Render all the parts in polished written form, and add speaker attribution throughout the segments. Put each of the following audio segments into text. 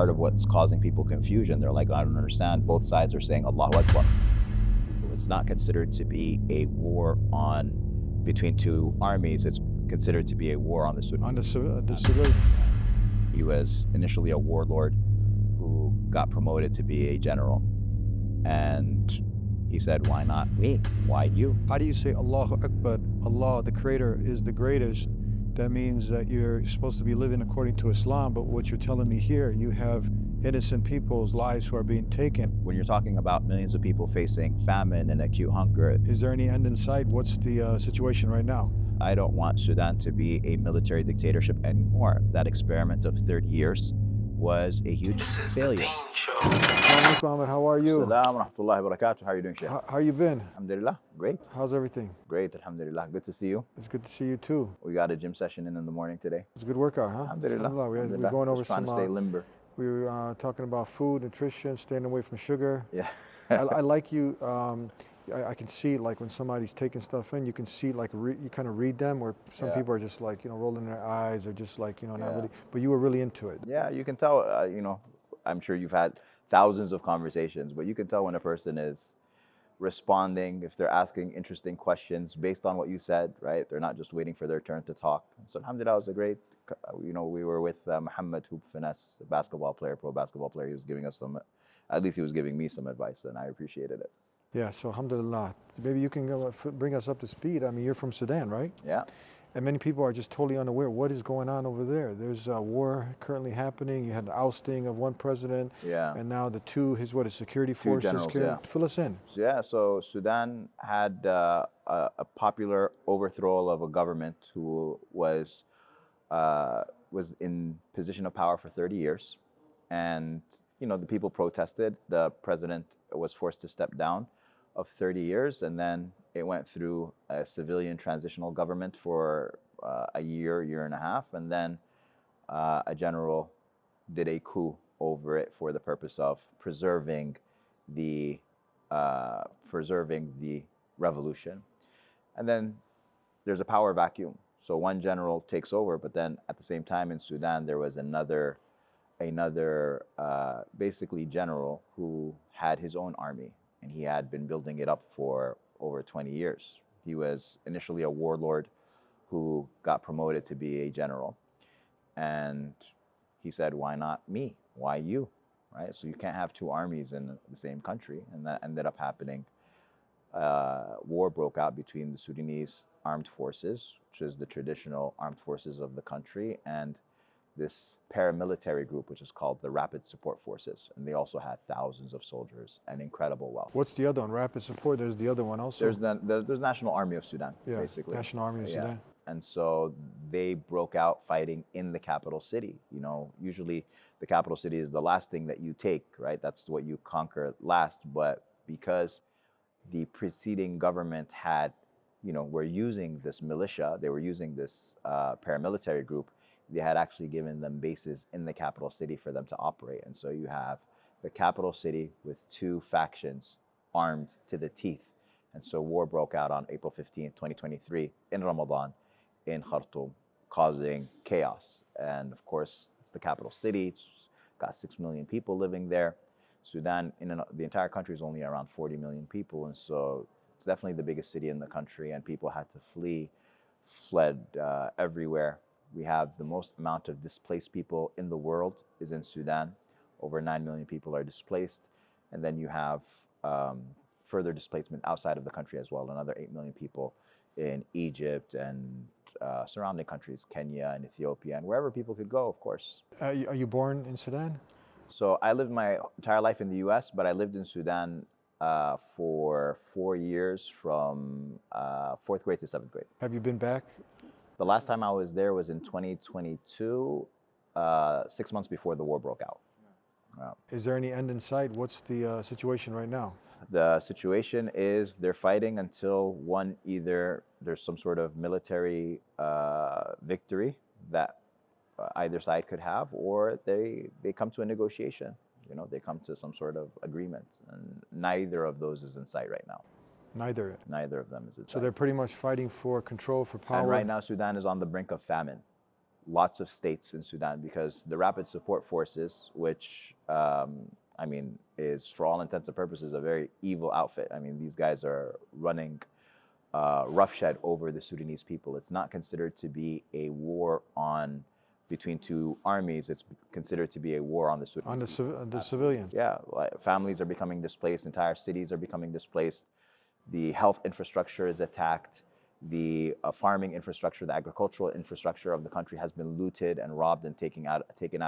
Speaker 1: part of what's causing people confusion. They're like, I don't understand. Both sides are saying Allahu Akbar. It's not considered to be a war between two armies. It's considered to be a war on the Sudan.
Speaker 2: On the civilian.
Speaker 1: He was initially a warlord who got promoted to be a general. And he said, why not me? Why you?
Speaker 2: How do you say Allahu Akbar? Allah, the Creator, is the greatest. That means that you're supposed to be living according to Islam, but what you're telling me here, you have innocent people's lives who are being taken.
Speaker 1: When you're talking about millions of people facing famine and acute hunger.
Speaker 2: Is there any end in sight? What's the situation right now?
Speaker 1: I don't want Sudan to be a military dictatorship anymore. That experiment of 30 years was a huge failure.
Speaker 2: Ammar, how are you?
Speaker 1: Assalamu rahmatullahi wa barakatuh. How are you doing, Sheikh?
Speaker 2: How you been?
Speaker 1: Alhamdulillah. Great.
Speaker 2: How's everything?
Speaker 1: Great, alhamdulillah. Good to see you.
Speaker 2: It's good to see you too.
Speaker 1: We got a gym session in the morning today.
Speaker 2: It's a good workout, huh?
Speaker 1: Alhamdulillah.
Speaker 2: We're going over
Speaker 1: trying
Speaker 2: some.
Speaker 1: To stay limber.
Speaker 2: We were talking about food, nutrition, staying away from sugar.
Speaker 1: Yeah.
Speaker 2: I like you. I can see, like, when somebody's taking stuff in, you can see, like, you kind of read them, where some people are just like, rolling their eyes, or just like, not really. But you were really into it.
Speaker 1: Yeah, you can tell. I'm sure you've had thousands of conversations, but you can tell when a person is responding, if they're asking interesting questions based on what you said, right? They're not just waiting for their turn to talk. So alhamdulillah, it was a great, we were with Muhammad Hoop Finesse, a basketball player, pro basketball player. He was giving us at least he was giving me some advice, and I appreciated it.
Speaker 2: Yeah, so alhamdulillah. Maybe you can bring us up to speed. I mean, you're from Sudan, right?
Speaker 1: Yeah.
Speaker 2: And many people are just totally unaware what is going on over there. There's a war currently happening. You had the ousting of one president.
Speaker 1: Yeah.
Speaker 2: And now the security forces.
Speaker 1: Generals, yeah.
Speaker 2: Fill us in.
Speaker 1: Yeah, so Sudan had a popular overthrow of a government who was in position of power for 30 years. And, the people protested. The president was forced to step down of 30 years, and then it went through a civilian transitional government for a year and a half, and then a general did a coup over it for the purpose of preserving the revolution. And then there's a power vacuum. So one general takes over, but then at the same time in Sudan there was another basically general who had his own army, and he had been building it up for over 20 years. He was initially a warlord who got promoted to be a general. And he said, why not me? Why you? Right? So you can't have two armies in the same country. And that ended up happening. War broke out between the Sudanese armed forces, which is the traditional armed forces of the country, and this paramilitary group, which is called the Rapid Support Forces. And they also had thousands of soldiers and incredible wealth.
Speaker 2: What's the other one? Rapid Support, there's the other one also?
Speaker 1: There's National Army of Sudan, basically.
Speaker 2: National Army of Sudan.
Speaker 1: And so they broke out fighting in the capital city. Usually the capital city is the last thing that you take, right? That's what you conquer last. But because the preceding government were using this militia, they were using this paramilitary group, they had actually given them bases in the capital city for them to operate. And so you have the capital city with two factions armed to the teeth. And so war broke out on April 15th, 2023 in Ramadan in Khartoum, causing chaos. And of course, it's the capital city. It's got 6 million people living there. Sudan, the entire country is only around 40 million people. And so it's definitely the biggest city in the country, and people had to fled everywhere. We have the most amount of displaced people in the world is in Sudan. Over 9 million people are displaced. And then you have further displacement outside of the country as well, another 8 million people in Egypt and surrounding countries, Kenya and Ethiopia, and wherever people could go, of course.
Speaker 2: Are you born in Sudan?
Speaker 1: So I lived my entire life in the US, but I lived in Sudan for 4 years from 4th grade to 7th grade.
Speaker 2: Have you been back?
Speaker 1: The last time I was there was in 2022, 6 months before the war broke out.
Speaker 2: Is there any end in sight? What's the situation right now?
Speaker 1: The situation is they're fighting until either there's some sort of military victory that either side could have, or they come to a negotiation. They come to some sort of agreement, and neither of those is in sight right now.
Speaker 2: Neither
Speaker 1: of them is in sight.
Speaker 2: So they're pretty much fighting for control, for power.
Speaker 1: And right now, Sudan is on the brink of famine. lots of states in Sudan, because the Rapid Support Forces, which I mean, is for all intents and purposes a very evil outfit. I mean, these guys are running roughshod over the Sudanese people. It's not considered to be a war on between two armies. It's considered to be a war on the Sudanese
Speaker 2: On the civilians.
Speaker 1: Yeah, like families are becoming displaced, entire cities are becoming displaced, the health infrastructure is attacked, the farming infrastructure, the agricultural infrastructure of the country has been looted and robbed and taken out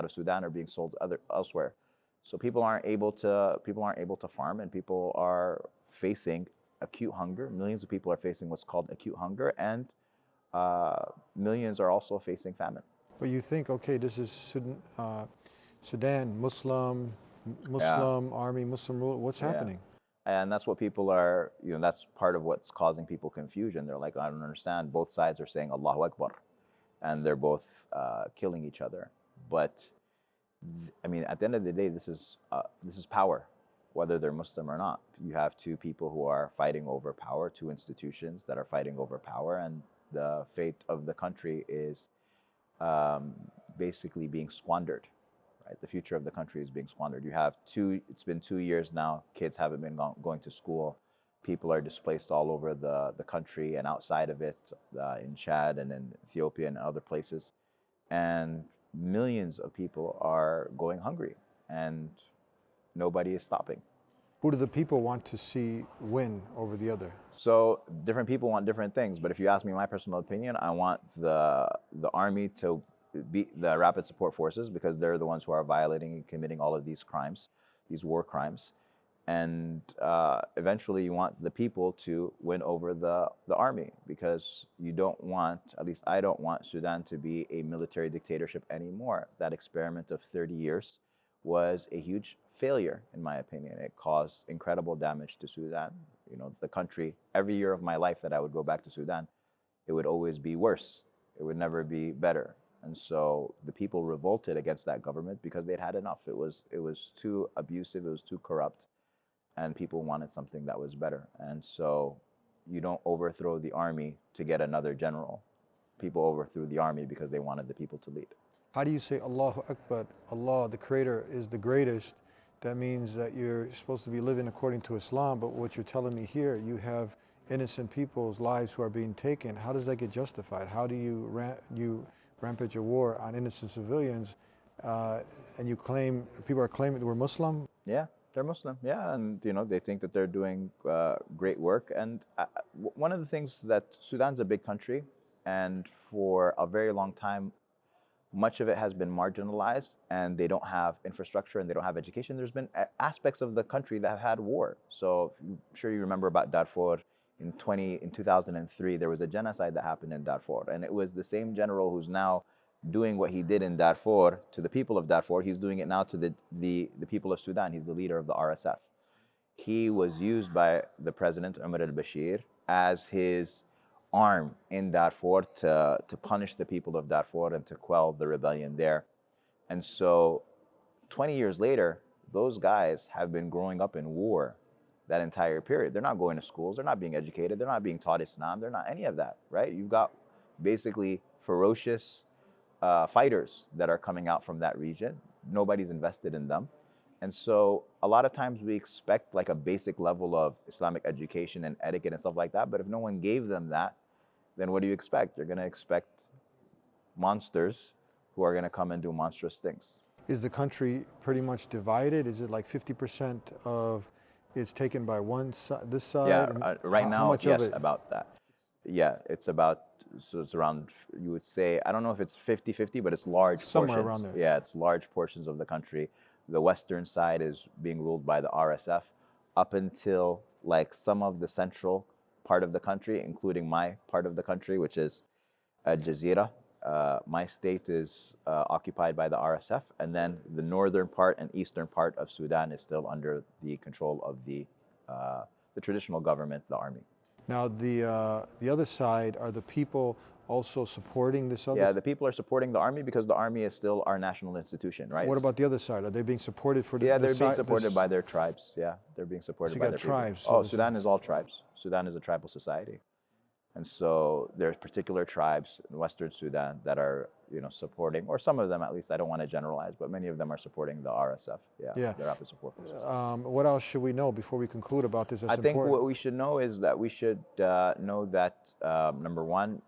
Speaker 1: of Sudan or being sold elsewhere. So people aren't able to farm, and people are facing acute hunger. Millions of people are facing what's called acute hunger, and millions are also facing famine.
Speaker 2: But you think, okay, this is Sudan, Muslim army, Muslim rule. What's happening?
Speaker 1: And that's what people are, that's part of what's causing people confusion. They're like, I don't understand. Both sides are saying Allahu Akbar, and they're both killing each other. But I mean, at the end of the day, this is power, whether they're Muslim or not. You have two people who are fighting over power, two institutions that are fighting over power, and the fate of the country is basically being squandered. Right? The future of the country is being squandered. It's been 2 years now, kids haven't been going to school. People are displaced all over the country and outside of it, in Chad and in Ethiopia and other places. And millions of people are going hungry, and nobody is stopping.
Speaker 2: Who do the people want to see win over the other?
Speaker 1: So different people want different things, but if you ask me my personal opinion, I want the army to beat the Rapid Support Forces, because they're the ones who are violating and committing all of these crimes, these war crimes. And eventually you want the people to win over the army, because you don't want, at least I don't want, Sudan to be a military dictatorship anymore. That experiment of 30 years was a huge failure, in my opinion. It caused incredible damage to Sudan. The country, every year of my life that I would go back to Sudan, it would always be worse. It would never be better. And so the people revolted against that government because they'd had enough. It was too abusive, it was too corrupt, and people wanted something that was better. And so you don't overthrow the army to get another general. People overthrew the army because they wanted the people to lead.
Speaker 2: How do you say Allahu Akbar, Allah, the Creator, is the greatest? That means that you're supposed to be living according to Islam, but what you're telling me here, you have innocent people's lives who are being taken. How does that get justified? How do you rampage a war on innocent civilians, and you claim, people are claiming that we're Muslim?
Speaker 1: Yeah, they're Muslim, yeah, and they think that they're doing great work. And one of the things that Sudan's a big country, and for a very long time, much of it has been marginalized, and they don't have infrastructure and they don't have education. There's been aspects of the country that have had war. So I'm sure you remember about Darfur. In 2003, there was a genocide that happened in Darfur, and it was the same general who's now doing what he did in Darfur to the people of Darfur. He's doing it now to the people of Sudan. He's the leader of the RSF. He was used by the president, Ammar al-Bashir, as his arm in Darfur to punish the people of Darfur and to quell the rebellion there. And so 20 years later, those guys have been growing up in war that entire period. They're not going to schools, they're not being educated, they're not being taught Islam, they're not any of that, right? You've got basically ferocious fighters that are coming out from that region. Nobody's invested in them. And so a lot of times we expect like a basic level of Islamic education and etiquette and stuff like that, but if no one gave them that, then what do you expect? You're gonna expect monsters who are gonna come and do monstrous things.
Speaker 2: Is the country pretty much divided? Is it like 50% of it's taken by one side, this side?
Speaker 1: Yeah, right now,
Speaker 2: much
Speaker 1: yes,
Speaker 2: of it?
Speaker 1: about that. Yeah, it's around, you would say, I don't know if it's 50-50, but it's large
Speaker 2: Somewhere
Speaker 1: portions.
Speaker 2: around there.
Speaker 1: Yeah, it's large portions of the country. The western side is being ruled by the RSF up until like some of the central part of the country, including my part of the country, which is Jazeera. My state is occupied by the RSF, and then the northern part and eastern part of Sudan is still under the control of the traditional government, the army.
Speaker 2: Now the other side, are the people also supporting this other?
Speaker 1: Yeah, the people are supporting the army because the army is still our national institution, right?
Speaker 2: What about the other side? Are they being supported for the
Speaker 1: Yeah, they're being
Speaker 2: side,
Speaker 1: supported by their tribes. Yeah, they're being supported
Speaker 2: So you
Speaker 1: by
Speaker 2: got
Speaker 1: their
Speaker 2: tribes,
Speaker 1: people.
Speaker 2: so
Speaker 1: Sudan is all tribes. Sudan is a tribal society. And so there's particular tribes in Western Sudan that are, supporting, or some of them at least, I don't want to generalize, but many of them are supporting the RSF. Yeah,
Speaker 2: Yeah.
Speaker 1: the Rapid Support Forces.
Speaker 2: What else should we know before we conclude about this? That's
Speaker 1: I think
Speaker 2: important.
Speaker 1: what we should know is that we should know that, number one,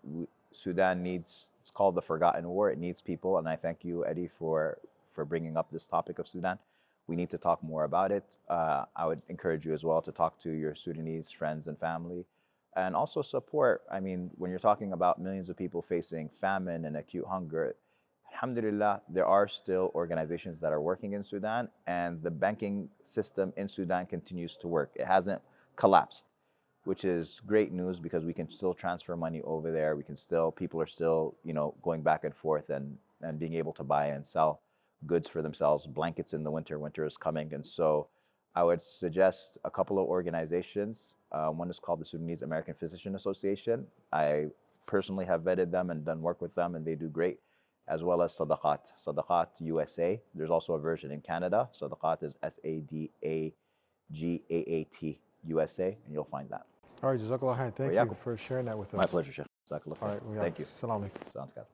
Speaker 1: Sudan needs, it's called the Forgotten War. It needs people. And I thank you, Eddie, for bringing up this topic of Sudan. We need to talk more about it. I would encourage you as well to talk to your Sudanese friends and family, and also support. I mean, when you're talking about millions of people facing famine and acute hunger, alhamdulillah, there are still organizations that are working in Sudan, and the banking system in Sudan continues to work. It hasn't collapsed, which is great news because we can still transfer money over there. We can still, people are still, going back and forth and being able to buy and sell goods for themselves, blankets in the winter. Winter is coming. And so I would suggest a couple of organizations. One is called the Sudanese American Physician Association. I personally have vetted them and done work with them, and they do great, as well as Sadaqat USA. There's also a version in Canada. Sadaqat is SADAGAAT USA, and you'll find that.
Speaker 2: All right, Jazakallah khair. Thank you for sharing that with us.
Speaker 1: My pleasure, Sheikh. Jazakallah khair.
Speaker 2: All right,
Speaker 1: Thank you.
Speaker 2: Assalamu alaikum.
Speaker 1: Sounds good.